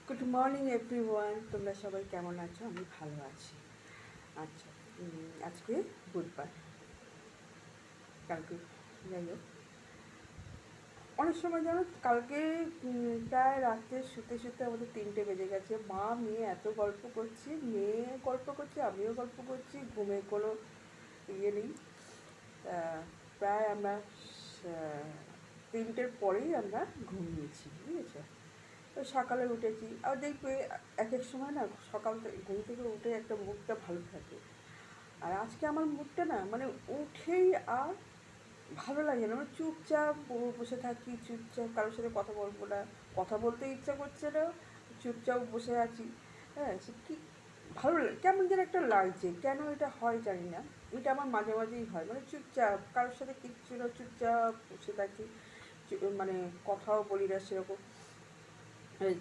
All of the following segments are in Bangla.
গুড মর্নিং এভরিওয়ান, তোমরা সবাই কেমন আছো? আমি ভালো আছি। আচ্ছা, আজকে বুধবার, কালকে যাই হোক, অনেক সময় জানো কালকে প্রায় রাত্রে শুতে শুতে আমাদের 3টে বেজে গেছে। মা মেয়ে এত গল্প করছি, মেয়ে গল্প করছে, আমিও গল্প করছি, ঘুমের কোনো ইয়ে নেই। প্রায় আমরা 3টের পরেই আমরা ঘুমিয়েছি, বুঝেছো? তো সকালে উঠেছি, আর দেখবে এক এক সময় না সকাল থেকে ঘুম থেকে উঠে একটা মুডটা ভালো থাকে। আর আজকে আমার মুডটা না মানে উঠেই আর ভালো লাগে না, মানে চুপচাপ বসে থাকি, চুপচাপ কারোর সাথে কথা বলবো না, কথা বলতে ইচ্ছা করছে না, চুপচাপ বসে আছি। হ্যাঁ, সে কি ভালো লাগে, কেমন যেন একটা লাগছে, কেন এটা হয় জানি না। এটা আমার মাঝে মাঝেই হয়, মানে চুপচাপ কারোর সাথে কিচ্ছু না, চুপচাপ বসে থাকি, মানে কথাও বলি না সেরকম। এই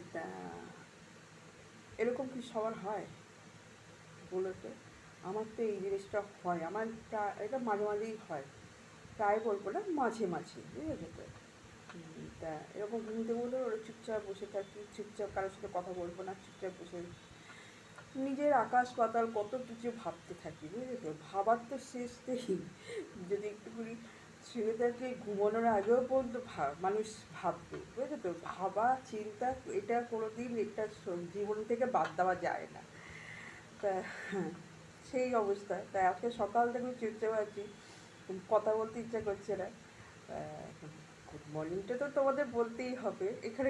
এরকম কি সবার হয় বলো তো? আমার তো এই জিনিসটা হয়, আমার এটা মাঝে মাঝেই হয়, প্রায় বলবো না, মাঝে মাঝে, বুঝেছো তো? তা এরকম ঘুম থেকে উঠে ওরা চুপচাপ বসে থাকি, চুপচাপ কারোর সাথে কথা বলবো না, চুপচাপ বসে নিজের আকাশ পাতাল কত কিছু ভাবতে থাকি, বুঝলে তো? ভাবার তো শেষ নেই। যদি একটুখানি শুয়ে থাকে, ঘুমানোর আগেও পর্যন্ত মানুষ ভাববে, বুঝলে তো? ভাবা চিন্তা এটা কোনো দিন একটা জীবন থেকে বাদ দেওয়া যায় না। তা হ্যাঁ, সেই অবস্থা। তাই আজকে সকাল থেকে চুপচাপ আছি, কথা বলতে ইচ্ছা করছে না। গুড মর্নিংটা তো তোমাদের বলতেই হবে, এখানে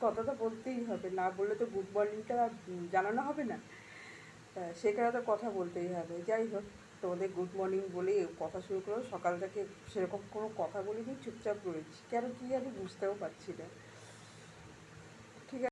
কথাটা বলতেই হবে, না বললে তো গুড মর্নিংটা জানানো হবে না। সেখানে তো কথা বলতেই হবে। যাই হোক, তোমাদের গুড মর্নিং বলেই কথা শুরু করো। সকাল থেকে সেরকম কোনো কথা বলিনি, চুপচাপ রয়েছি, কেন কী আমি বুঝতেও পারছি না।